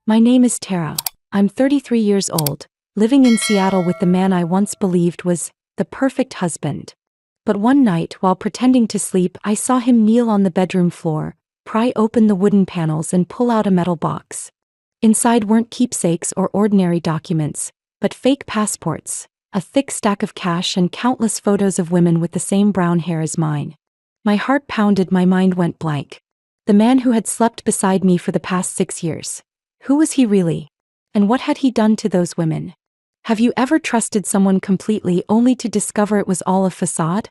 My name is Tara. I'm 33 years old, living in Seattle with the man I once believed was the perfect husband. But one night, while pretending to sleep, I saw him kneel on the bedroom floor, pry open the wooden panels and pull out a metal box. Inside weren't keepsakes or ordinary documents, but fake passports, a thick stack of cash and countless photos of women with the same brown hair as mine. My heart pounded, my mind went blank. The man who had slept beside me for the past 6 years. Who was he really? And what had he done to those women? Have you ever trusted someone completely only to discover it was all a facade?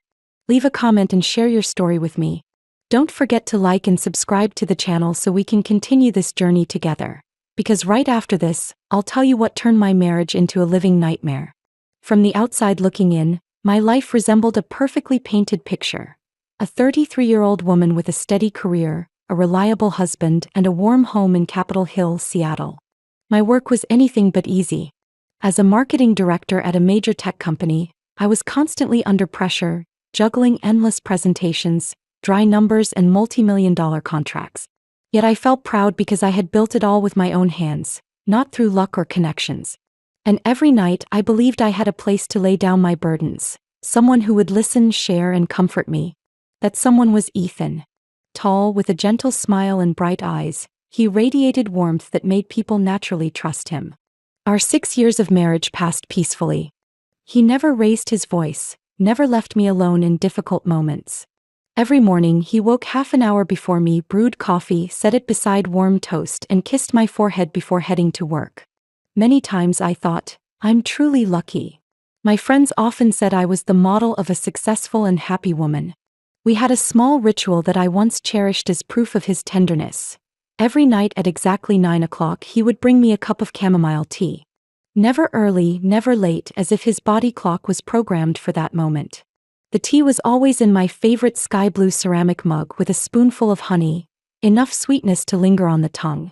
Leave a comment and share your story with me. Don't forget to like and subscribe to the channel so we can continue this journey together. Because right after this, I'll tell you what turned my marriage into a living nightmare. From the outside looking in, my life resembled a perfectly painted picture. A 33-year-old woman with a steady career, a reliable husband, and a warm home in Capitol Hill, Seattle. My work was anything but easy. As a marketing director at a major tech company, I was constantly under pressure, juggling endless presentations, dry numbers, and multi-million-dollar contracts. Yet I felt proud because I had built it all with my own hands, not through luck or connections. And every night I believed I had a place to lay down my burdens, someone who would listen, share, and comfort me. That someone was Ethan. Tall, with a gentle smile and bright eyes, he radiated warmth that made people naturally trust him. Our 6 years of marriage passed peacefully. He never raised his voice, never left me alone in difficult moments. Every morning he woke half an hour before me, brewed coffee, set it beside warm toast, and kissed my forehead before heading to work. Many times I thought, I'm truly lucky. My friends often said I was the model of a successful and happy woman. We had a small ritual that I once cherished as proof of his tenderness. Every night at exactly 9 o'clock he would bring me a cup of chamomile tea. Never early, never late, as if his body clock was programmed for that moment. The tea was always in my favorite sky blue ceramic mug with a spoonful of honey, enough sweetness to linger on the tongue.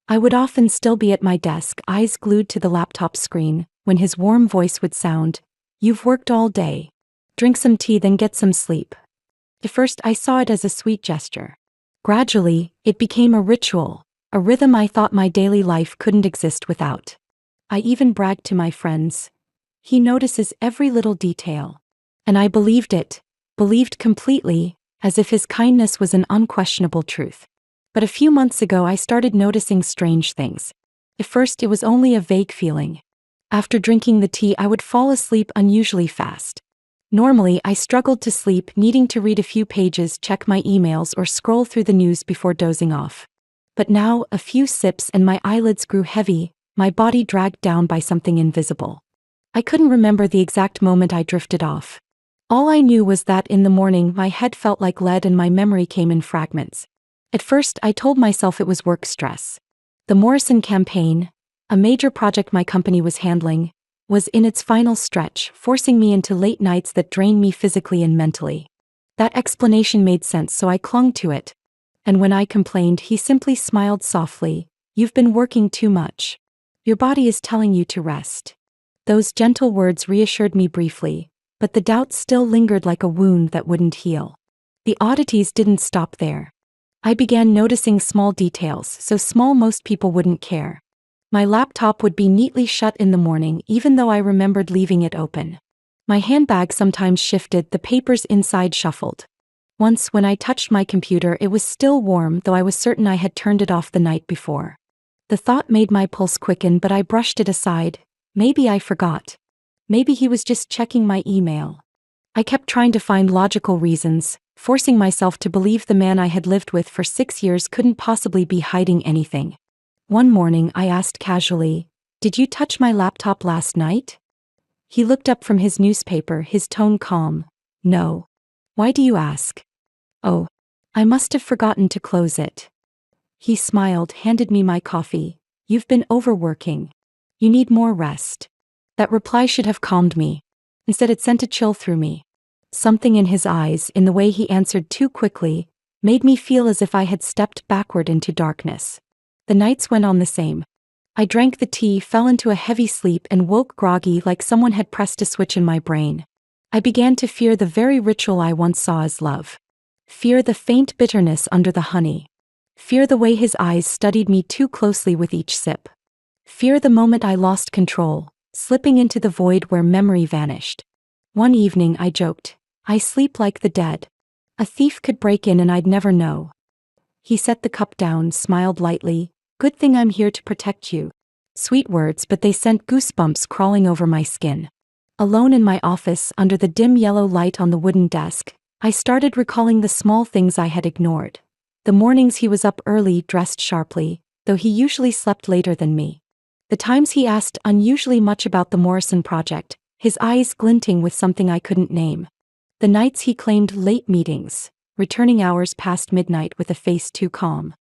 I would often still be at my desk, eyes glued to the laptop screen, when his warm voice would sound, "You've worked all day. Drink some tea, then get some sleep." At first I saw it as a sweet gesture. Gradually, it became a ritual, a rhythm I thought my daily life couldn't exist without. I even bragged to my friends. He notices every little detail. And I believed it, believed completely, as if his kindness was an unquestionable truth. But a few months ago I started noticing strange things. At first it was only a vague feeling. After drinking the tea I would fall asleep unusually fast. Normally I struggled to sleep, needing to read a few pages, check my emails, or scroll through the news before dozing off. But now, a few sips and my eyelids grew heavy, my body dragged down by something invisible. I couldn't remember the exact moment I drifted off. All I knew was that in the morning my head felt like lead and my memory came in fragments. At first I told myself it was work stress. The Morrison campaign, a major project my company was handling, was in its final stretch, forcing me into late nights that drained me physically and mentally. That explanation made sense, so I clung to it. And when I complained, he simply smiled softly. "You've been working too much. Your body is telling you to rest." Those gentle words reassured me briefly, but the doubt still lingered like a wound that wouldn't heal. The oddities didn't stop there. I began noticing small details, so small most people wouldn't care. My laptop would be neatly shut in the morning, even though I remembered leaving it open. My handbag sometimes shifted, the papers inside shuffled. Once, when I touched my computer, it was still warm, though I was certain I had turned it off the night before. The thought made my pulse quicken, but I brushed it aside. Maybe I forgot. Maybe he was just checking my email. I kept trying to find logical reasons, forcing myself to believe the man I had lived with for 6 years couldn't possibly be hiding anything. One morning I asked casually, "Did you touch my laptop last night?" He looked up from his newspaper, his tone calm. "No." "Why do you ask?" "Oh, I must have forgotten to close it." He smiled, handed me my coffee. "You've been overworking. You need more rest." That reply should have calmed me. Instead it sent a chill through me. Something in his eyes, in the way he answered too quickly, made me feel as if I had stepped backward into darkness. The nights went on the same. I drank the tea, fell into a heavy sleep, and woke groggy like someone had pressed a switch in my brain. I began to fear the very ritual I once saw as love. Fear the faint bitterness under the honey. Fear the way his eyes studied me too closely with each sip. Fear the moment I lost control, slipping into the void where memory vanished. One evening I joked, "I sleep like the dead. A thief could break in and I'd never know." He set the cup down, smiled lightly, "Good thing I'm here to protect you." Sweet words, but they sent goosebumps crawling over my skin. Alone in my office, under the dim yellow light on the wooden desk, I started recalling the small things I had ignored. The mornings he was up early, dressed sharply, though he usually slept later than me. The times he asked unusually much about the Morrison project, his eyes glinting with something I couldn't name. The nights he claimed late meetings, returning hours past midnight with a face too calm.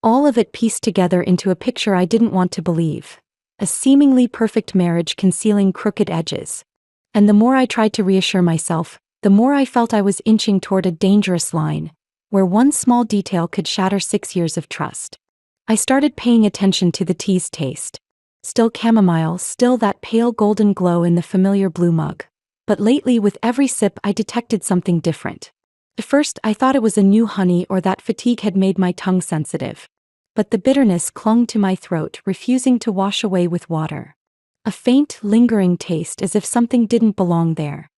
All of it pieced together into a picture I didn't want to believe. A seemingly perfect marriage concealing crooked edges. And the more I tried to reassure myself, the more I felt I was inching toward a dangerous line, where one small detail could shatter 6 years of trust. I started paying attention to the tea's taste. Still chamomile, still that pale golden glow in the familiar blue mug. But lately, with every sip, I detected something different. At first, I thought it was a new honey or that fatigue had made my tongue sensitive. But the bitterness clung to my throat, refusing to wash away with water. A faint, lingering taste, as if something didn't belong there.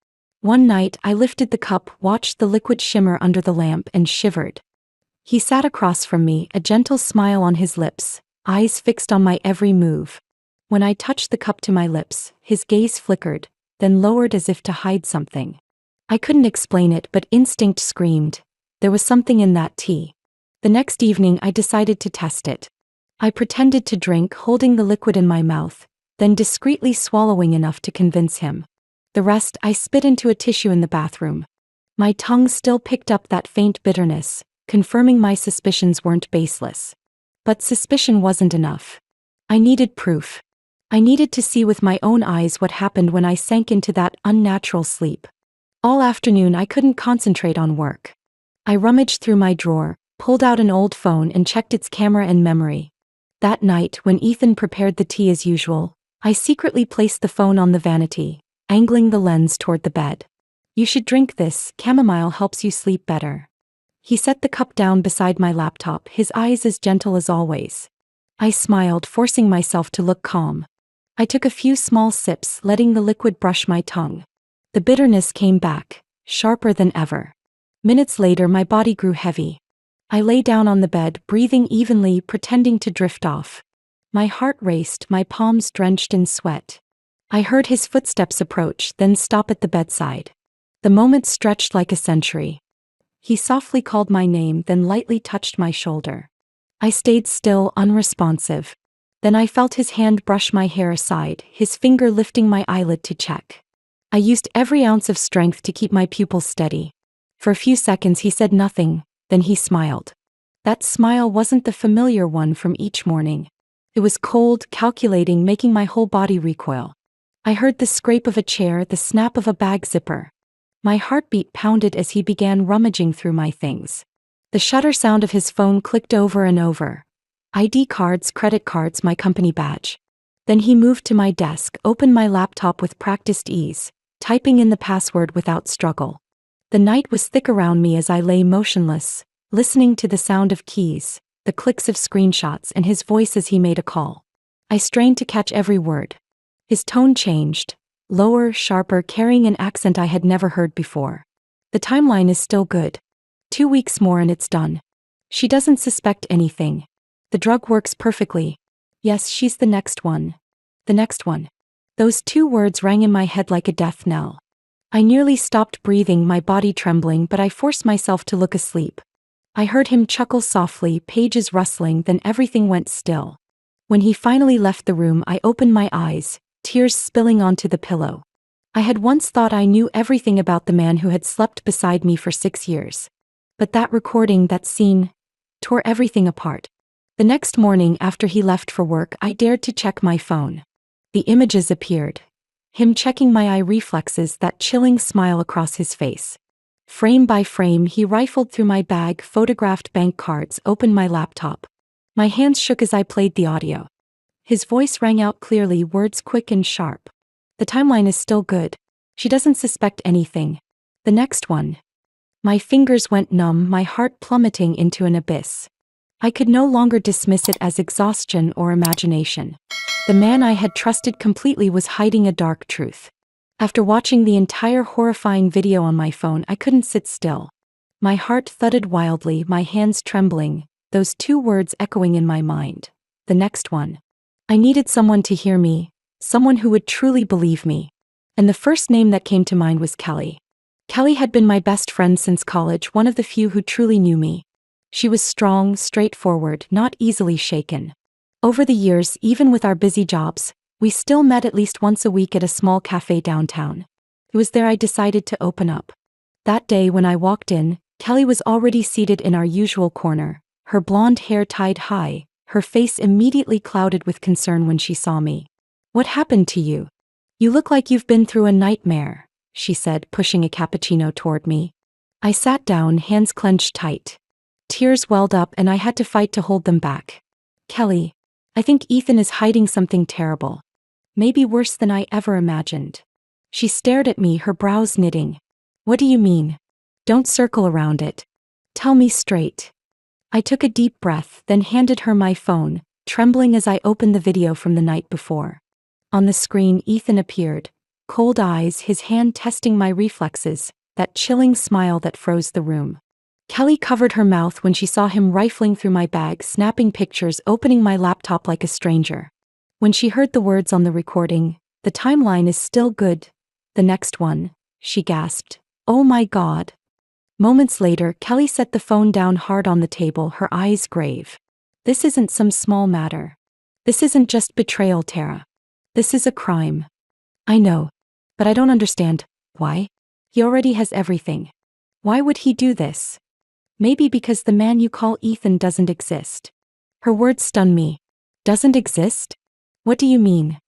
One night, I lifted the cup, watched the liquid shimmer under the lamp, and shivered. He sat across from me, a gentle smile on his lips, eyes fixed on my every move. When I touched the cup to my lips, his gaze flickered, then lowered as if to hide something. I couldn't explain it, but instinct screamed. There was something in that tea. The next evening I decided to test it. I pretended to drink, holding the liquid in my mouth, then discreetly swallowing enough to convince him. The rest I spit into a tissue in the bathroom. My tongue still picked up that faint bitterness, confirming my suspicions weren't baseless. But suspicion wasn't enough. I needed proof. I needed to see with my own eyes what happened when I sank into that unnatural sleep. All afternoon I couldn't concentrate on work. I rummaged through my drawer, pulled out an old phone and checked its camera and memory. That night, when Ethan prepared the tea as usual, I secretly placed the phone on the vanity, angling the lens toward the bed. "You should drink this, chamomile helps you sleep better." He set the cup down beside my laptop, his eyes as gentle as always. I smiled, forcing myself to look calm. I took a few small sips, letting the liquid brush my tongue. The bitterness came back, sharper than ever. Minutes later, my body grew heavy. I lay down on the bed, breathing evenly, pretending to drift off. My heart raced, my palms drenched in sweat. I heard his footsteps approach, then stop at the bedside. The moment stretched like a century. He softly called my name, then lightly touched my shoulder. I stayed still, unresponsive. Then I felt his hand brush my hair aside, his finger lifting my eyelid to check. I used every ounce of strength to keep my pupils steady. For a few seconds he said nothing, then he smiled. That smile wasn't the familiar one from each morning. It was cold, calculating, making my whole body recoil. I heard the scrape of a chair, the snap of a bag zipper. My heartbeat pounded as he began rummaging through my things. The shutter sound of his phone clicked over and over. ID cards, credit cards, my company badge. Then he moved to my desk, opened my laptop with practiced ease, typing in the password without struggle. The night was thick around me as I lay motionless, listening to the sound of keys, the clicks of screenshots, and his voice as he made a call. I strained to catch every word. His tone changed, lower, sharper, carrying an accent I had never heard before. "The timeline is still good. 2 weeks more and it's done. She doesn't suspect anything. The drug works perfectly. Yes, she's the next one. The next one." Those 2 words rang in my head like a death knell. I nearly stopped breathing, my body trembling, but I forced myself to look asleep. I heard him chuckle softly, pages rustling, then everything went still. When he finally left the room, I opened my eyes, tears spilling onto the pillow. I had once thought I knew everything about the man who had slept beside me for 6 years. But that recording, that scene, tore everything apart. The next morning after he left for work, I dared to check my phone. The images appeared. Him checking my eye reflexes, that chilling smile across his face. Frame by frame, he rifled through my bag, photographed bank cards, opened my laptop. My hands shook as I played the audio. His voice rang out clearly, words quick and sharp. "The timeline is still good. She doesn't suspect anything. The next one." My fingers went numb, my heart plummeting into an abyss. I could no longer dismiss it as exhaustion or imagination. The man I had trusted completely was hiding a dark truth. After watching the entire horrifying video on my phone, I couldn't sit still. My heart thudded wildly, my hands trembling, those two words echoing in my mind. The next one. I needed someone to hear me, someone who would truly believe me. And the first name that came to mind was Kelly. Kelly had been my best friend since college, one of the few who truly knew me. She was strong, straightforward, not easily shaken. Over the years, even with our busy jobs, we still met at least once a week at a small cafe downtown. It was there I decided to open up. That day when I walked in, Kelly was already seated in our usual corner, her blonde hair tied high, her face immediately clouded with concern when she saw me. "What happened to you? You look like you've been through a nightmare," she said, pushing a cappuccino toward me. I sat down, hands clenched tight. Tears welled up and I had to fight to hold them back. "Kelly, I think Ethan is hiding something terrible. Maybe worse than I ever imagined." She stared at me, her brows knitting. "What do you mean? Don't circle around it. Tell me straight." I took a deep breath, then handed her my phone, trembling as I opened the video from the night before. On the screen, Ethan appeared, cold eyes, his hand testing my reflexes, that chilling smile that froze the room. Kelly covered her mouth when she saw him rifling through my bag, snapping pictures, opening my laptop like a stranger. When she heard the words on the recording, "The timeline is still good. The next one," she gasped. "Oh my God." Moments later, Kelly set the phone down hard on the table, her eyes grave. "This isn't some small matter. This isn't just betrayal, Tara. This is a crime." "I know. But I don't understand. Why? He already has everything. Why would he do this?" "Maybe because the man you call Ethan doesn't exist." Her words stunned me. "Doesn't exist? What do you mean?"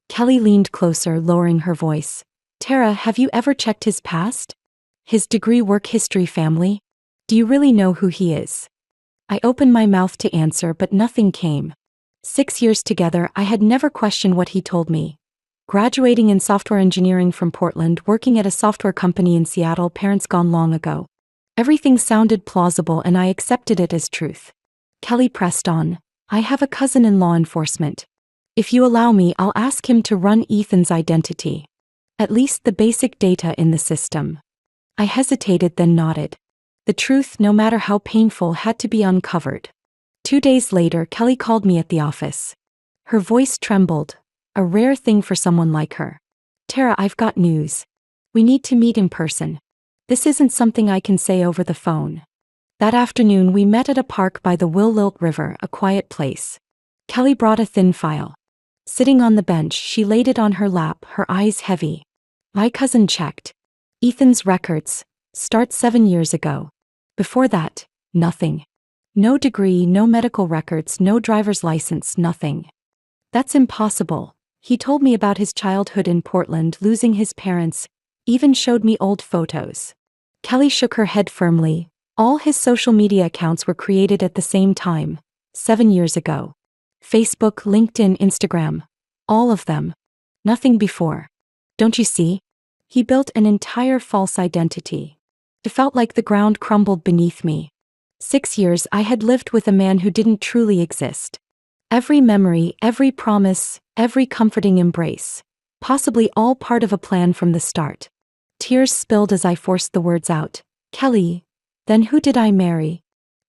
Kelly leaned closer, lowering her voice. "Tara, have you ever checked his past? His degree, work history, family? Do you really know who he is?" I opened my mouth to answer, but nothing came. 6 years together, I had never questioned what he told me. Graduating in software engineering from Portland, working at a software company in Seattle, parents gone long ago. Everything sounded plausible and I accepted it as truth. Kelly pressed on. "I have a cousin in law enforcement. If you allow me, I'll ask him to run Ethan's identity. At least the basic data in the system." I hesitated, then nodded. The truth, no matter how painful, had to be uncovered. 2 days later, Kelly called me at the office. Her voice trembled, a rare thing for someone like her. "Tara, I've got news. We need to meet in person. This isn't something I can say over the phone." That afternoon, we met at a park by the Willilt River, a quiet place. Kelly brought a thin file. Sitting on the bench, she laid it on her lap, her eyes heavy. My cousin checked. Ethan's records. Start 7 years ago. Before that, nothing. No degree, no medical records, no driver's license, nothing. "That's impossible." He told me about his childhood in Portland, losing his parents, even showed me old photos. Kelly shook her head firmly. All his social media accounts were created at the same time, 7 years ago. Facebook, LinkedIn, Instagram. All of them. Nothing before. Don't you see? He built an entire false identity. It felt like the ground crumbled beneath me. 6 years I had lived with a man who didn't truly exist. Every memory, every promise, every comforting embrace. Possibly all part of a plan from the start. Tears spilled as I forced the words out. "Kelly, then who did I marry?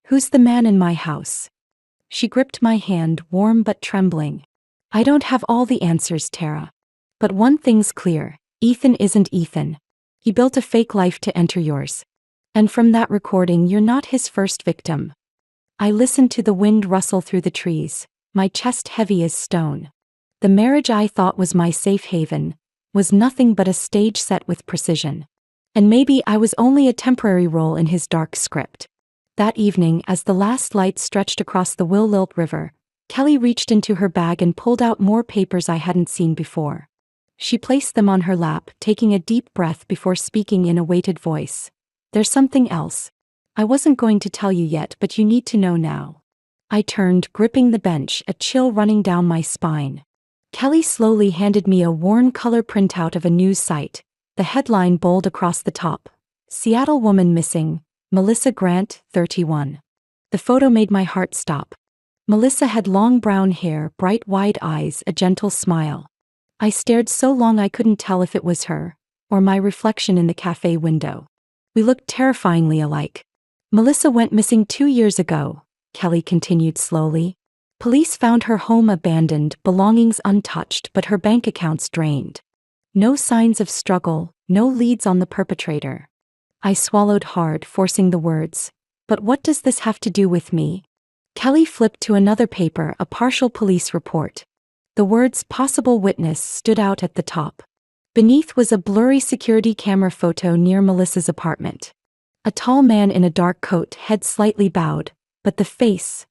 Who's the man in my house?" She gripped my hand, warm but trembling. "I don't have all the answers, Tara. But one thing's clear. Ethan isn't Ethan. He built a fake life to enter yours. And from that recording, you're not his first victim." I listened to the wind rustle through the trees, my chest heavy as stone. The marriage I thought was my safe haven was nothing but a stage set with precision. And maybe I was only a temporary role in his dark script. That evening, as the last light stretched across the Willilt River, Kelly reached into her bag and pulled out more papers I hadn't seen before. She placed them on her lap, taking a deep breath before speaking in a weighted voice. "There's something else. I wasn't going to tell you yet, but you need to know now." I turned, gripping the bench, a chill running down my spine. Kelly slowly handed me a worn color printout of a news site, the headline bold across the top. "Seattle woman missing, Melissa Grant, 31." The photo made my heart stop. Melissa had long brown hair, bright wide eyes, a gentle smile. I stared so long I couldn't tell if it was her, or my reflection in the cafe window. We looked terrifyingly alike. Melissa went missing 2 years ago, Kelly continued slowly. Police found her home abandoned, belongings untouched, but her bank accounts drained. No signs of struggle, no leads on the perpetrator. I swallowed hard, forcing the words. But what does this have to do with me? Kelly flipped to another paper, a partial police report. The words "possible witness" stood out at the top. Beneath was a blurry security camera photo near Melissa's apartment. A tall man in a dark coat, head slightly bowed, but the face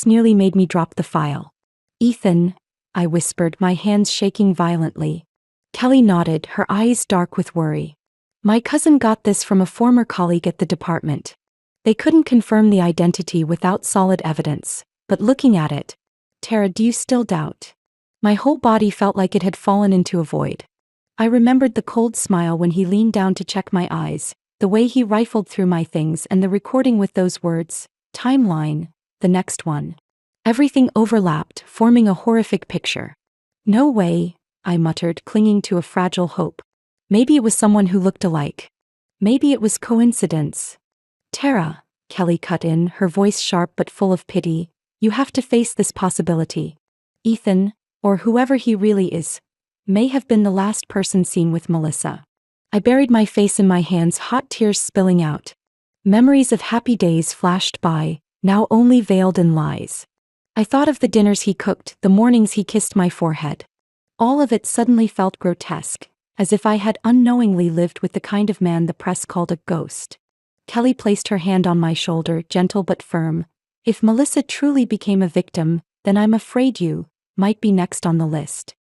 nearly made me drop the file. "Ethan," I whispered, my hands shaking violently. Kelly nodded, her eyes dark with worry. "My cousin got this from a former colleague at the department. They couldn't confirm the identity without solid evidence, but looking at it, Tara, do you still doubt?" My whole body felt like it had fallen into a void. I remembered the cold smile when he leaned down to check my eyes, the way he rifled through my things, and the recording with those words, "timeline," the next one. Everything overlapped, forming a horrific picture. "No way," I muttered, clinging to a fragile hope. Maybe it was someone who looked alike. Maybe it was coincidence. "Tara," Kelly cut in, her voice sharp but full of pity, "you have to face this possibility. Ethan, or whoever he really is, may have been the last person seen with Melissa." I buried my face in my hands, hot tears spilling out. Memories of happy days flashed by, now only veiled in lies. I thought of the dinners he cooked, the mornings he kissed my forehead. All of it suddenly felt grotesque, as if I had unknowingly lived with the kind of man the press called a ghost. Kelly placed her hand on my shoulder, gentle but firm. "If Melissa truly became a victim, then I'm afraid you might be next on the list."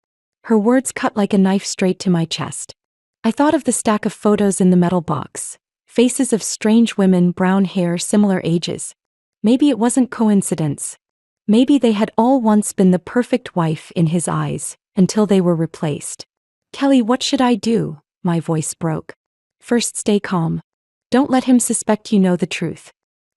Her words cut like a knife straight to my chest. I thought of the stack of photos in the metal box. Faces of strange women, brown hair, similar ages. Maybe it wasn't coincidence. Maybe they had all once been the perfect wife in his eyes, until they were replaced. "Kelly, what should I do?" My voice broke. "First, stay calm. Don't let him suspect you know the truth.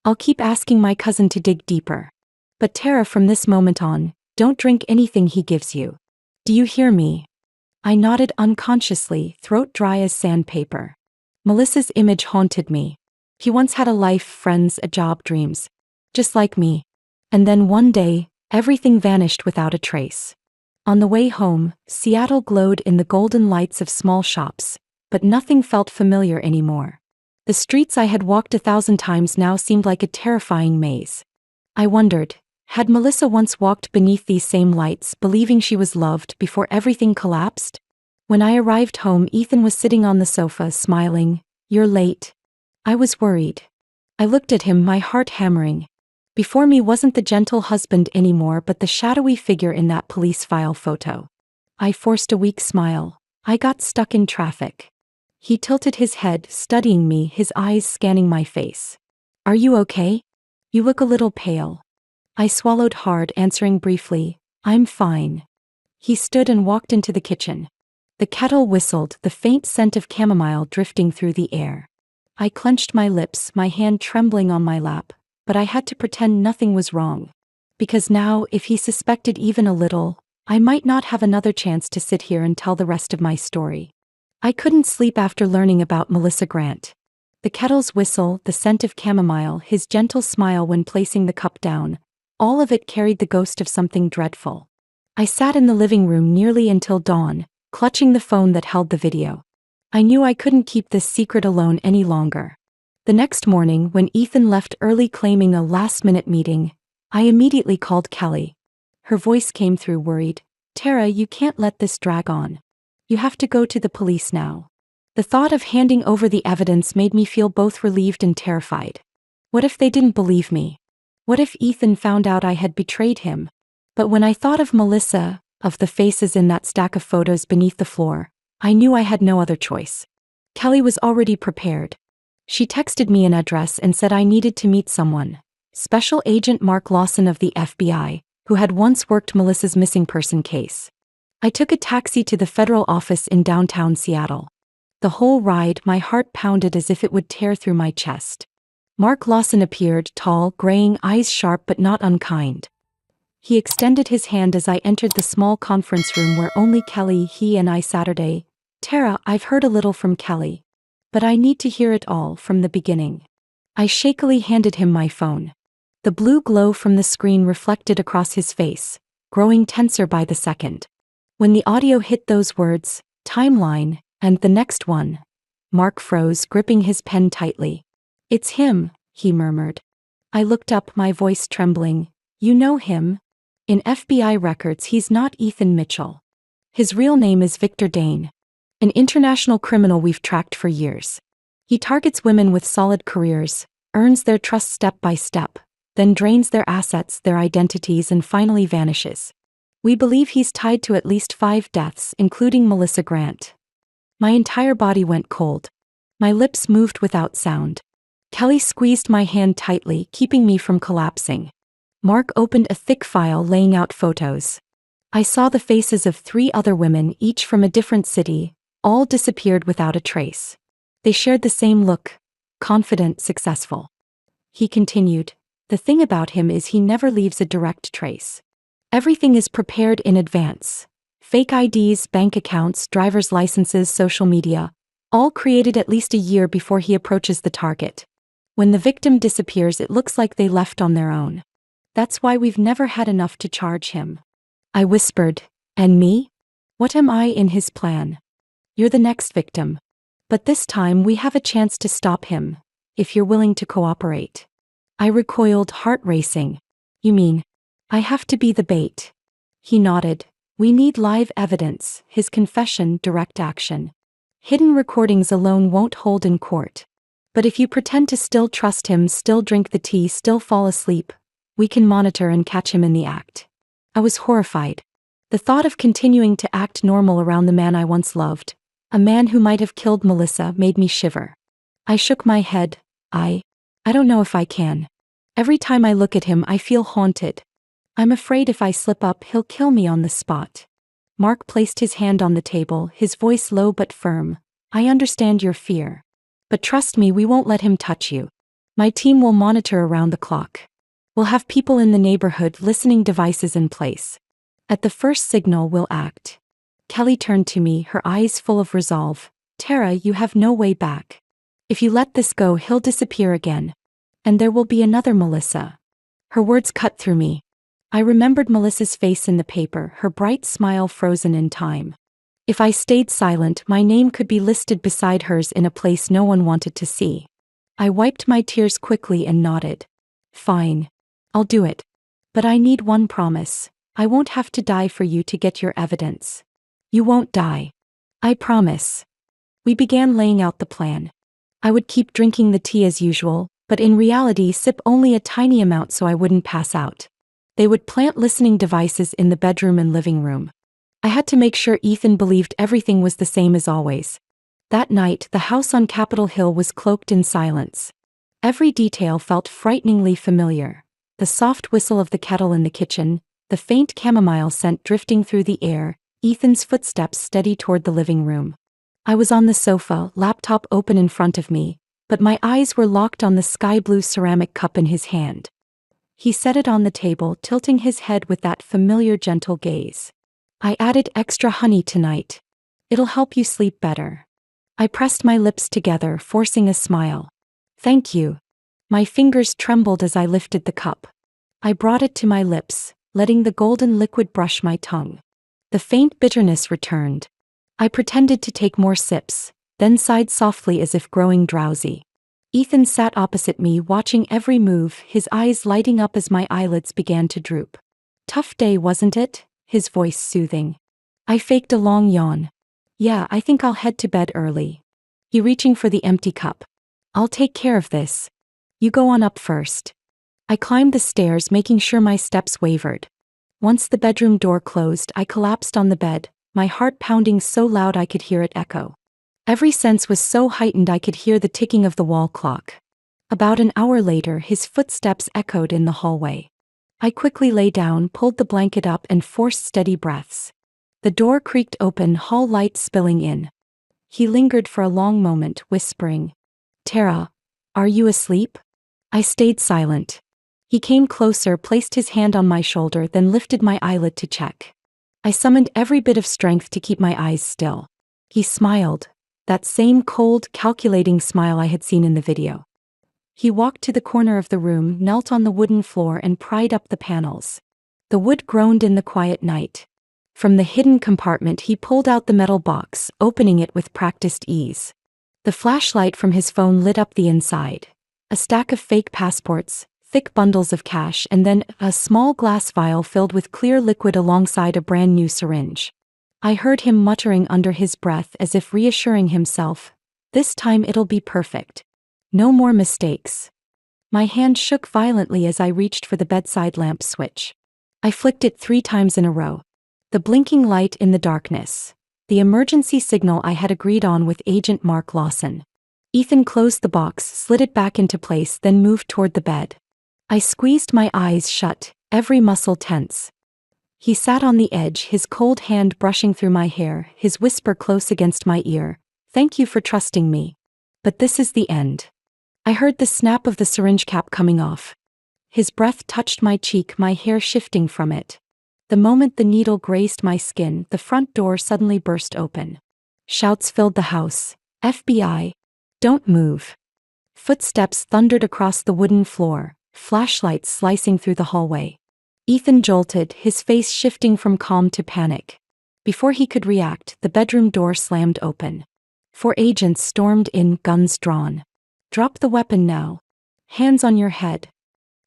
I'll keep asking my cousin to dig deeper. But Tara, from this moment on, don't drink anything he gives you. Do you hear me?" I nodded unconsciously, throat dry as sandpaper. Melissa's image haunted me. He once had a life, friends, a job, dreams. Just like me. And then one day, everything vanished without a trace. On the way home, Seattle glowed in the golden lights of small shops, but nothing felt familiar anymore. The streets I had walked 1,000 times now seemed like a terrifying maze. I wondered, had Melissa once walked beneath these same lights, believing she was loved before everything collapsed? When I arrived home, Ethan was sitting on the sofa, smiling. "You're late." I was worried. I looked at him, my heart hammering. Before me wasn't the gentle husband anymore, but the shadowy figure in that police file photo. I forced a weak smile. "I got stuck in traffic." He tilted his head, studying me, his eyes scanning my face. "Are you okay? You look a little pale." I swallowed hard, answering briefly, "I'm fine." He stood and walked into the kitchen. The kettle whistled, the faint scent of chamomile drifting through the air. I clenched my lips, my hand trembling on my lap, but I had to pretend nothing was wrong. Because now, if he suspected even a little, I might not have another chance to sit here and tell the rest of my story. I couldn't sleep after learning about Melissa Grant. The kettle's whistle, the scent of chamomile, his gentle smile when placing the cup down, all of it carried the ghost of something dreadful. I sat in the living room nearly until dawn, clutching the phone that held the video. I knew I couldn't keep this secret alone any longer. The next morning, when Ethan left early claiming a last-minute meeting, I immediately called Kelly. Her voice came through worried. "Tara, you can't let this drag on. You have to go to the police now." The thought of handing over the evidence made me feel both relieved and terrified. What if they didn't believe me? What if Ethan found out I had betrayed him? But when I thought of Melissa, of the faces in that stack of photos beneath the floor, I knew I had no other choice. Kelly was already prepared. She texted me an address and said I needed to meet someone. Special Agent Mark Lawson of the FBI, who had once worked Melissa's missing person case. I took a taxi to the federal office in downtown Seattle. The whole ride, my heart pounded as if it would tear through my chest. Mark Lawson appeared, tall, graying, eyes sharp but not unkind. He extended his hand as I entered the small conference room where only Kelly, he and I Saturday. Tara, I've heard a little from Kelly. But I need to hear it all from the beginning. I shakily handed him my phone. The blue glow from the screen reflected across his face, growing tenser by the second. When the audio hit those words, timeline, and the next one, Mark froze, gripping his pen tightly. It's him, he murmured. I looked up, my voice trembling. You know him? In FBI records he's not Ethan Mitchell. His real name is Victor Dane. An international criminal we've tracked for years. He targets women with solid careers, earns their trust step by step, then drains their assets, their identities, and finally vanishes. We believe he's tied to at least 5 deaths, including Melissa Grant. My entire body went cold. My lips moved without sound. Kelly squeezed my hand tightly, keeping me from collapsing. Mark opened a thick file laying out photos. I saw the faces of 3 other women, each from a different city, all disappeared without a trace. They shared the same look, confident, successful. He continued, the thing about him is he never leaves a direct trace. Everything is prepared in advance. Fake IDs, bank accounts, driver's licenses, social media, all created at least a year before he approaches the target. When the victim disappears, it looks like they left on their own. That's why we've never had enough to charge him. I whispered, and me? What am I in his plan? You're the next victim. But this time we have a chance to stop him, if you're willing to cooperate. I recoiled, heart racing. You mean, I have to be the bait? He nodded. We need live evidence, his confession, direct action. Hidden recordings alone won't hold in court. But if you pretend to still trust him, still drink the tea, still fall asleep, we can monitor and catch him in the act. I was horrified. The thought of continuing to act normal around the man I once loved, a man who might have killed Melissa, made me shiver. I shook my head. I don't know if I can. Every time I look at him, I feel haunted. I'm afraid if I slip up, he'll kill me on the spot. Mark placed his hand on the table, his voice low but firm. I understand your fear. But trust me, we won't let him touch you. My team will monitor around the clock. We'll have people in the neighborhood, listening devices in place. At the first signal, we'll act. Kelly turned to me, her eyes full of resolve. Tara, you have no way back. If you let this go, he'll disappear again. And there will be another Melissa. Her words cut through me. I remembered Melissa's face in the paper, her bright smile frozen in time. If I stayed silent, my name could be listed beside hers in a place no one wanted to see. I wiped my tears quickly and nodded. Fine. I'll do it. But I need one promise. I won't have to die for you to get your evidence. You won't die. I promise. We began laying out the plan. I would keep drinking the tea as usual, but in reality sip only a tiny amount so I wouldn't pass out. They would plant listening devices in the bedroom and living room. I had to make sure Ethan believed everything was the same as always. That night, the house on Capitol Hill was cloaked in silence. Every detail felt frighteningly familiar. The soft whistle of the kettle in the kitchen, the faint chamomile scent drifting through the air, Ethan's footsteps steady toward the living room. I was on the sofa, laptop open in front of me, but my eyes were locked on the sky-blue ceramic cup in his hand. He set it on the table, tilting his head with that familiar gentle gaze. I added extra honey tonight. It'll help you sleep better. I pressed my lips together, forcing a smile. Thank you. My fingers trembled as I lifted the cup. I brought it to my lips, letting the golden liquid brush my tongue. The faint bitterness returned. I pretended to take more sips, then sighed softly as if growing drowsy. Ethan sat opposite me, watching every move, his eyes lighting up as my eyelids began to droop. Tough day, wasn't it? His voice soothing. I faked a long yawn. Yeah, I think I'll head to bed early. He reaching for the empty cup. I'll take care of this. You go on up first. I climbed the stairs, making sure my steps wavered. Once the bedroom door closed, I collapsed on the bed, my heart pounding so loud I could hear it echo. Every sense was so heightened I could hear the ticking of the wall clock. About an hour later, his footsteps echoed in the hallway. I quickly lay down, pulled the blanket up, and forced steady breaths. The door creaked open, hall light spilling in. He lingered for a long moment, whispering, Tara, are you asleep? I stayed silent. He came closer, placed his hand on my shoulder, then lifted my eyelid to check. I summoned every bit of strength to keep my eyes still. He smiled, that same cold, calculating smile I had seen in the video. He walked to the corner of the room, knelt on the wooden floor, and pried up the panels. The wood groaned in the quiet night. From the hidden compartment he pulled out the metal box, opening it with practiced ease. The flashlight from his phone lit up the inside. A stack of fake passports, thick bundles of cash, and then a small glass vial filled with clear liquid alongside a brand new syringe. I heard him muttering under his breath as if reassuring himself, "This time it'll be perfect. No more mistakes." My hand shook violently as I reached for the bedside lamp switch. I flicked it 3 times in a row. The blinking light in the darkness. The emergency signal I had agreed on with Agent Mark Lawson. Ethan closed the box, slid it back into place, then moved toward the bed. I squeezed my eyes shut, every muscle tense. He sat on the edge, his cold hand brushing through my hair, his whisper close against my ear, "Thank you for trusting me. But this is the end." I heard the snap of the syringe cap coming off. His breath touched my cheek, my hair shifting from it. The moment the needle grazed my skin, the front door suddenly burst open. Shouts filled the house. "FBI! Don't move!" Footsteps thundered across the wooden floor, flashlights slicing through the hallway. Ethan jolted, his face shifting from calm to panic. Before he could react, the bedroom door slammed open. 4 agents stormed in, guns drawn. "Drop the weapon now. Hands on your head."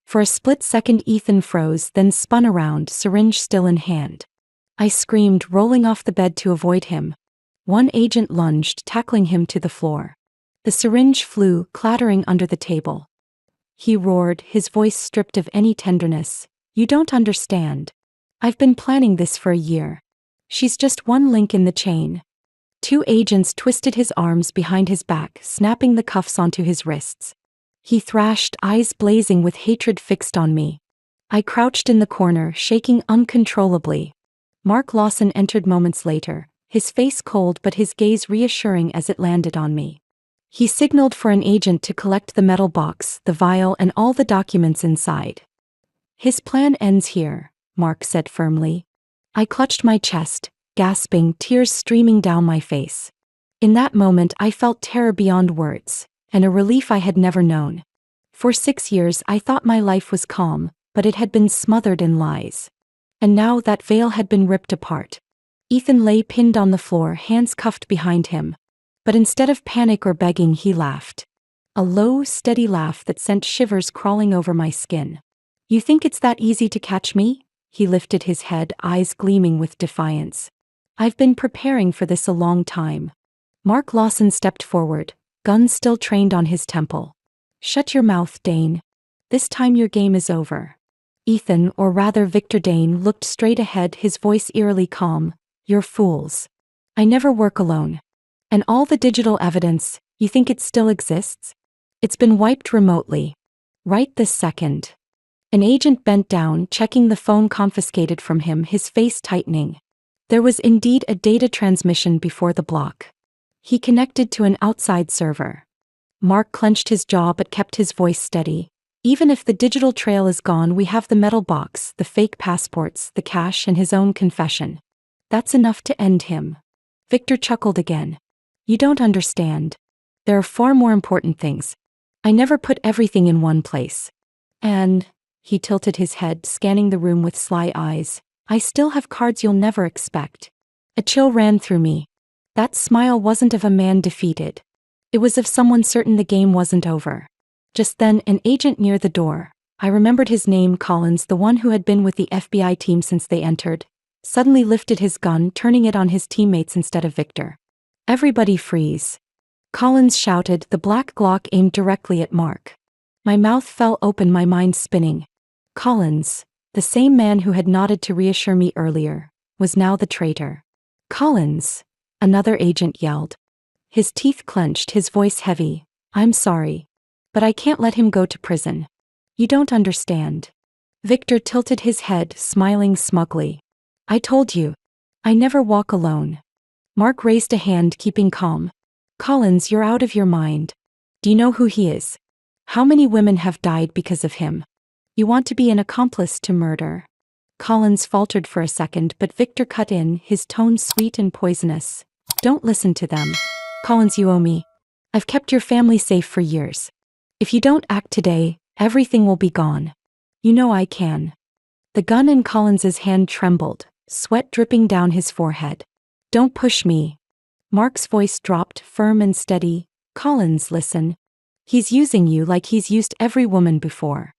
For a split second Ethan froze, then spun around, syringe still in hand. I screamed, rolling off the bed to avoid him. One agent lunged, tackling him to the floor. The syringe flew, clattering under the table. He roared, his voice stripped of any tenderness. "You don't understand. I've been planning this for a year. She's just one link in the chain." 2 agents twisted his arms behind his back, snapping the cuffs onto his wrists. He thrashed, eyes blazing with hatred fixed on me. I crouched in the corner, shaking uncontrollably. Mark Lawson entered moments later, his face cold but his gaze reassuring as it landed on me. He signaled for an agent to collect the metal box, the vial, and all the documents inside. "His plan ends here," Mark said firmly. I clutched my chest, gasping, tears streaming down my face. In that moment I felt terror beyond words, and a relief I had never known. For 6 years I thought my life was calm, but it had been smothered in lies. And now that veil had been ripped apart. Ethan lay pinned on the floor, hands cuffed behind him. But instead of panic or begging, he laughed. A low, steady laugh that sent shivers crawling over my skin. "You think it's that easy to catch me?" He lifted his head, eyes gleaming with defiance. "I've been preparing for this a long time." Mark Lawson stepped forward, gun still trained on his temple. "Shut your mouth, Dane. This time your game is over." Ethan, or rather Victor Dane, looked straight ahead, his voice eerily calm. "You're fools. I never work alone. And all the digital evidence, you think it still exists? It's been wiped remotely. Right this second." An agent bent down, checking the phone confiscated from him, his face tightening. There was indeed a data transmission before the block. He connected to an outside server. Mark clenched his jaw but kept his voice steady. "Even if the digital trail is gone, we have the metal box, the fake passports, the cash, and his own confession. That's enough to end him." Victor chuckled again. "You don't understand. There are far more important things. I never put everything in one place. And," he tilted his head, scanning the room with sly eyes, "I still have cards you'll never expect." A chill ran through me. That smile wasn't of a man defeated. It was of someone certain the game wasn't over. Just then, an agent near the door, I remembered his name, Collins, the one who had been with the FBI team since they entered, suddenly lifted his gun, turning it on his teammates instead of Victor. "Everybody freeze." Collins shouted, the black Glock aimed directly at Mark. My mouth fell open, my mind spinning. Collins, the same man who had nodded to reassure me earlier, was now the traitor. "Collins!" another agent yelled. His teeth clenched, his voice heavy. "I'm sorry. But I can't let him go to prison. You don't understand." Victor tilted his head, smiling smugly. "I told you. I never walk alone." Mark raised a hand, keeping calm. "Collins, you're out of your mind. Do you know who he is? How many women have died because of him? You want to be an accomplice to murder? Collins faltered for a second, but Victor cut in, his tone sweet and poisonous. Don't listen to them. Collins, you owe me. I've kept your family safe for years. If you don't act today, everything will be gone. You know I can. The gun in Collins's hand trembled, sweat dripping down his forehead. Don't push me. Mark's voice dropped, firm and steady. Collins, listen. He's using you like he's used every woman before.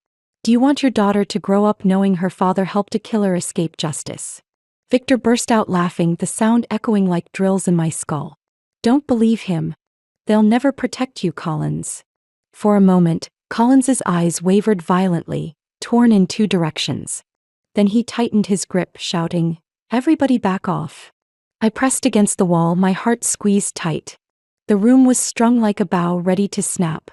Do you want your daughter to grow up knowing her father helped a killer escape justice? Victor burst out laughing, the sound echoing like drills in my skull. Don't believe him. They'll never protect you, Collins. For a moment, Collins's eyes wavered violently, torn in two directions. Then he tightened his grip, shouting, Everybody back off. I pressed against the wall, my heart squeezed tight. The room was strung like a bow ready to snap.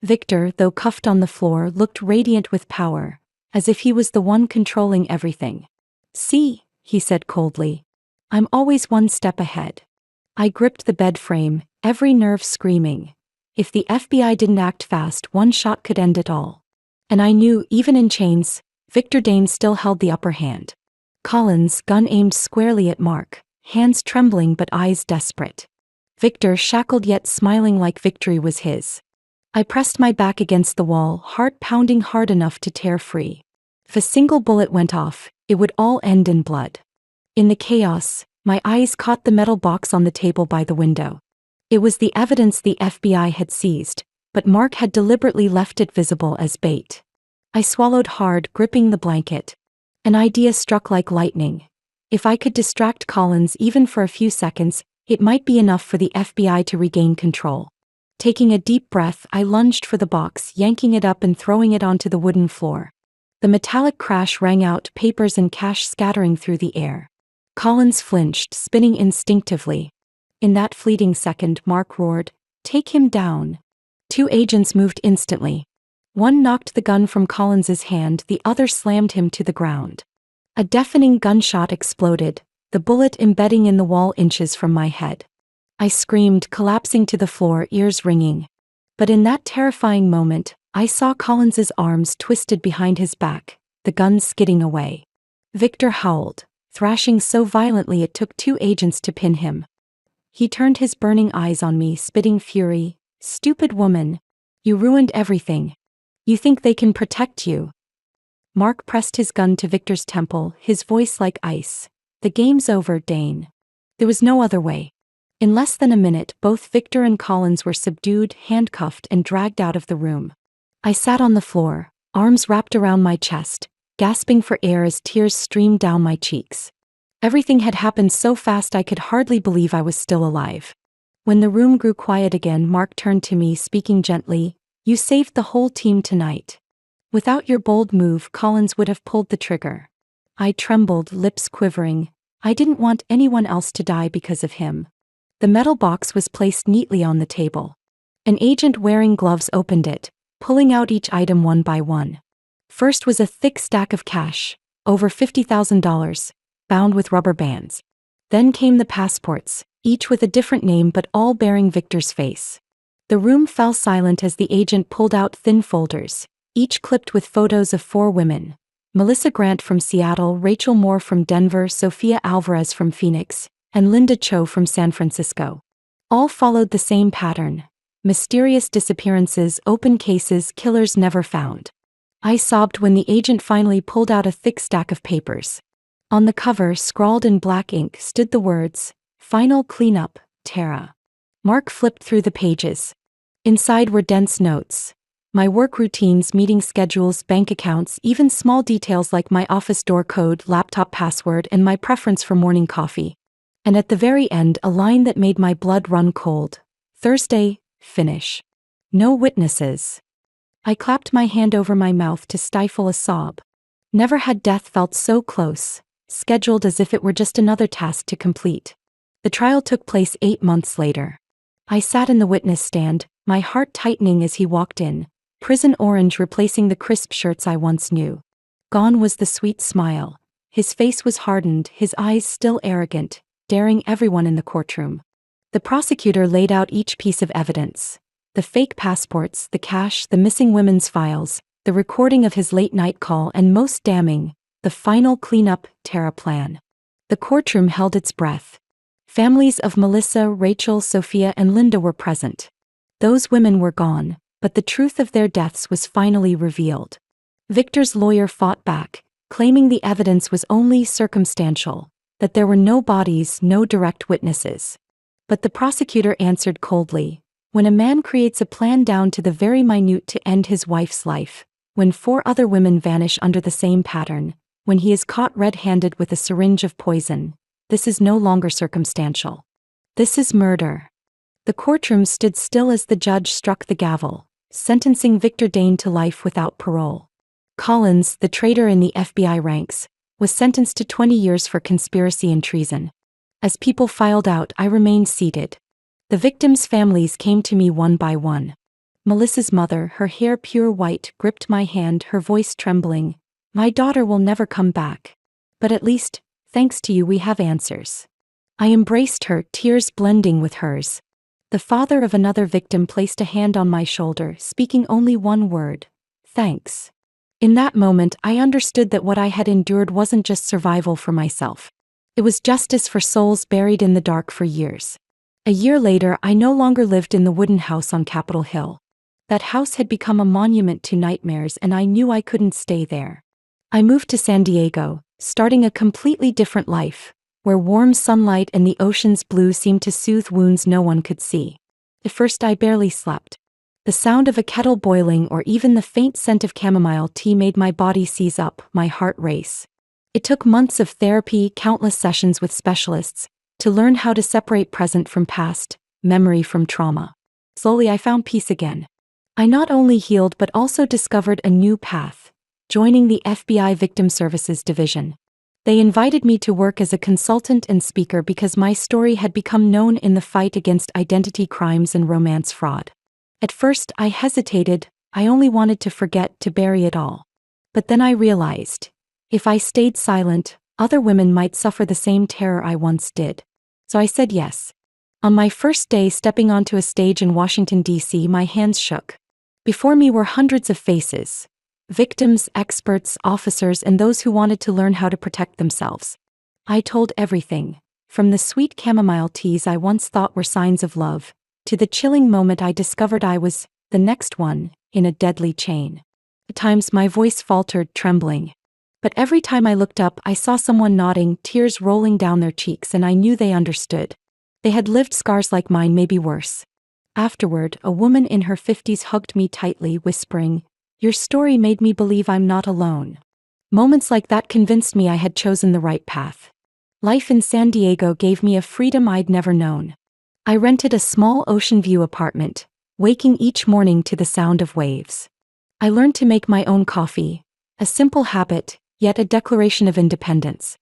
Victor, though cuffed on the floor, looked radiant with power, as if he was the one controlling everything. See, he said coldly. I'm always one step ahead. I gripped the bed frame, every nerve screaming. If the FBI didn't act fast, one shot could end it all. And I knew, even in chains, Victor Dane still held the upper hand. Collins, gun aimed squarely at Mark, hands trembling but eyes desperate. Victor shackled yet smiling like victory was his. I pressed my back against the wall, heart pounding hard enough to tear free. If a single bullet went off, it would all end in blood. In the chaos, my eyes caught the metal box on the table by the window. It was the evidence the FBI had seized, but Mark had deliberately left it visible as bait. I swallowed hard, gripping the blanket. An idea struck like lightning. If I could distract Collins even for a few seconds, it might be enough for the FBI to regain control. Taking a deep breath, I lunged for the box, yanking it up and throwing it onto the wooden floor. The metallic crash rang out, papers and cash scattering through the air. Collins flinched, spinning instinctively. In that fleeting second, Mark roared, "Take him down." Two agents moved instantly. One knocked the gun from Collins's hand, the other slammed him to the ground. A deafening gunshot exploded, the bullet embedding in the wall inches from my head. I screamed, collapsing to the floor, ears ringing. But in that terrifying moment, I saw Collins's arms twisted behind his back, the gun skidding away. Victor howled, thrashing so violently it took two agents to pin him. He turned his burning eyes on me, spitting fury. "Stupid woman. You ruined everything. You think they can protect you?" Mark pressed his gun to Victor's temple, his voice like ice. "The game's over, Dane." There was no other way. In less than a minute, both Victor and Collins were subdued, handcuffed, and dragged out of the room. I sat on the floor, arms wrapped around my chest, gasping for air as tears streamed down my cheeks. Everything had happened so fast I could hardly believe I was still alive. When the room grew quiet again, Mark turned to me, speaking gently, "You saved the whole team tonight. Without your bold move, Collins would have pulled the trigger." I trembled, lips quivering. I didn't want anyone else to die because of him. The metal box was placed neatly on the table. An agent wearing gloves opened it, pulling out each item one by one. First was a thick stack of cash, over $50,000, bound with rubber bands. Then came the passports, each with a different name but all bearing Victor's face. The room fell silent as the agent pulled out thin folders, each clipped with photos of 4 women. Melissa Grant from Seattle, Rachel Moore from Denver, Sofia Alvarez from Phoenix, and Linda Cho from San Francisco. All followed the same pattern: mysterious disappearances, open cases, killers never found. I sobbed when the agent finally pulled out a thick stack of papers. On the cover, scrawled in black ink, stood the words, "Final Cleanup, Tara." Mark flipped through the pages. Inside were dense notes. My work routines, meeting schedules, bank accounts, even small details like my office door code, laptop password, and my preference for morning coffee. And at the very end, a line that made my blood run cold. "Thursday, finish. No witnesses." I clapped my hand over my mouth to stifle a sob. Never had death felt so close, scheduled as if it were just another task to complete. The trial took place 8 months later. I sat in the witness stand, my heart tightening as he walked in, prison orange replacing the crisp shirts I once knew. Gone was the sweet smile. His face was hardened, his eyes still arrogant, daring everyone in the courtroom. The prosecutor laid out each piece of evidence. The fake passports, the cash, the missing women's files, the recording of his late-night call, and most damning, the final cleanup Terra plan. The courtroom held its breath. Families of Melissa, Rachel, Sophia, and Linda were present. Those women were gone, but the truth of their deaths was finally revealed. Victor's lawyer fought back, claiming the evidence was only circumstantial, that there were no bodies, no direct witnesses. But the prosecutor answered coldly, when a man creates a plan down to the very minute to end his wife's life, when 4 other women vanish under the same pattern, when he is caught red-handed with a syringe of poison, this is no longer circumstantial. This is murder. The courtroom stood still as the judge struck the gavel, sentencing Victor Dane to life without parole. Collins, the traitor in the FBI ranks, was sentenced to 20 years for conspiracy and treason. As people filed out, I remained seated. The victims' families came to me one by one. Melissa's mother, her hair pure white, gripped my hand, her voice trembling. My daughter will never come back. But at least, thanks to you, we have answers. I embraced her, tears blending with hers. The father of another victim placed a hand on my shoulder, speaking only one word: thanks. In that moment, I understood that what I had endured wasn't just survival for myself. It was justice for souls buried in the dark for years. A year later, I no longer lived in the wooden house on Capitol Hill. That house had become a monument to nightmares, and I knew I couldn't stay there. I moved to San Diego, starting a completely different life, where warm sunlight and the ocean's blue seemed to soothe wounds no one could see. At first, I barely slept. The sound of a kettle boiling or even the faint scent of chamomile tea made my body seize up, my heart race. It took months of therapy, countless sessions with specialists, to learn how to separate present from past, memory from trauma. Slowly, I found peace again. I not only healed but also discovered a new path, joining the FBI Victim Services Division. They invited me to work as a consultant and speaker because my story had become known in the fight against identity crimes and romance fraud. At first, I hesitated. I only wanted to forget, to bury it all. But then I realized, if I stayed silent, other women might suffer the same terror I once did. So I said yes. On my first day stepping onto a stage in Washington, D.C., my hands shook. Before me were hundreds of faces: victims, experts, officers, and those who wanted to learn how to protect themselves. I told everything, from the sweet chamomile teas I once thought were signs of love, to the chilling moment I discovered I was the next one in a deadly chain. At times my voice faltered, trembling. But every time I looked up, I saw someone nodding, tears rolling down their cheeks, and I knew they understood. They had lived scars like mine, maybe worse. Afterward, a woman in her 50s hugged me tightly, whispering, "Your story made me believe I'm not alone." Moments like that convinced me I had chosen the right path. Life in San Diego gave me a freedom I'd never known. I rented a small ocean view apartment, waking each morning to the sound of waves. I learned to make my own coffee, a simple habit, yet a declaration of independence.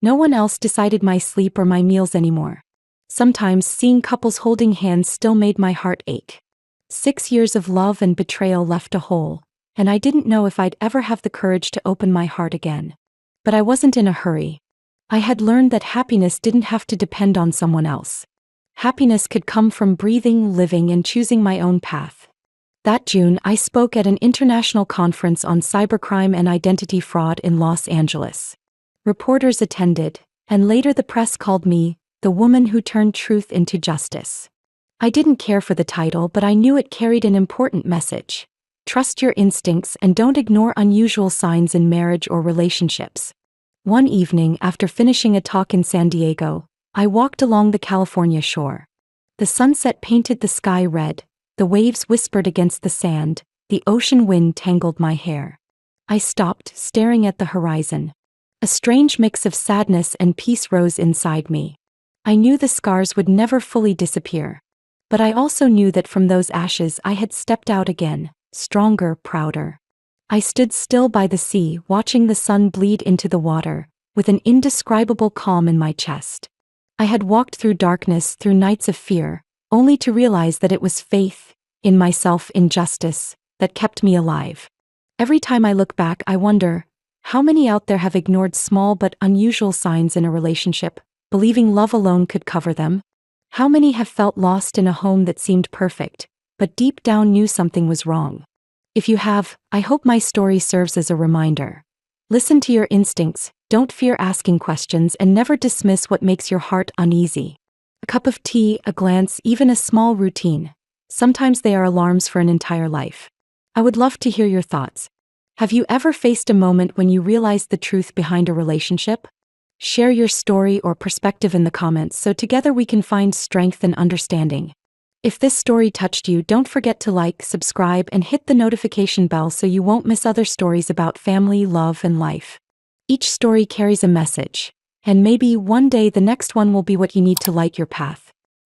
No one else decided my sleep or my meals anymore. Sometimes seeing couples holding hands still made my heart ache. 6 years of love and betrayal left a hole, and I didn't know if I'd ever have the courage to open my heart again. But I wasn't in a hurry. I had learned that happiness didn't have to depend on someone else. Happiness could come from breathing, living, and choosing my own path. That June, I spoke at an international conference on cybercrime and identity fraud in Los Angeles. Reporters attended, and later the press called me the woman who turned truth into justice. I didn't care for the title, but I knew it carried an important message. Trust your instincts and don't ignore unusual signs in marriage or relationships. One evening, after finishing a talk in San Diego, I walked along the California shore. The sunset painted the sky red, the waves whispered against the sand, the ocean wind tangled my hair. I stopped, staring at the horizon. A strange mix of sadness and peace rose inside me. I knew the scars would never fully disappear. But I also knew that from those ashes I had stepped out again, stronger, prouder. I stood still by the sea, watching the sun bleed into the water, with an indescribable calm in my chest. I had walked through darkness, through nights of fear, only to realize that it was faith, in myself, in justice, that kept me alive. Every time I look back, I wonder, how many out there have ignored small but unusual signs in a relationship, believing love alone could cover them? How many have felt lost in a home that seemed perfect, but deep down knew something was wrong. If you have, I hope my story serves as a reminder. Listen to your instincts, don't fear asking questions, and never dismiss what makes your heart uneasy. A cup of tea, a glance, even a small routine. Sometimes they are alarms for an entire life. I would love to hear your thoughts. Have you ever faced a moment when you realized the truth behind a relationship? Share your story or perspective in the comments so together we can find strength and understanding. If this story touched you, don't forget to like, subscribe, and hit the notification bell so you won't miss other stories about family, love, and life. Each story carries a message, and maybe one day the next one will be what you need to light your path.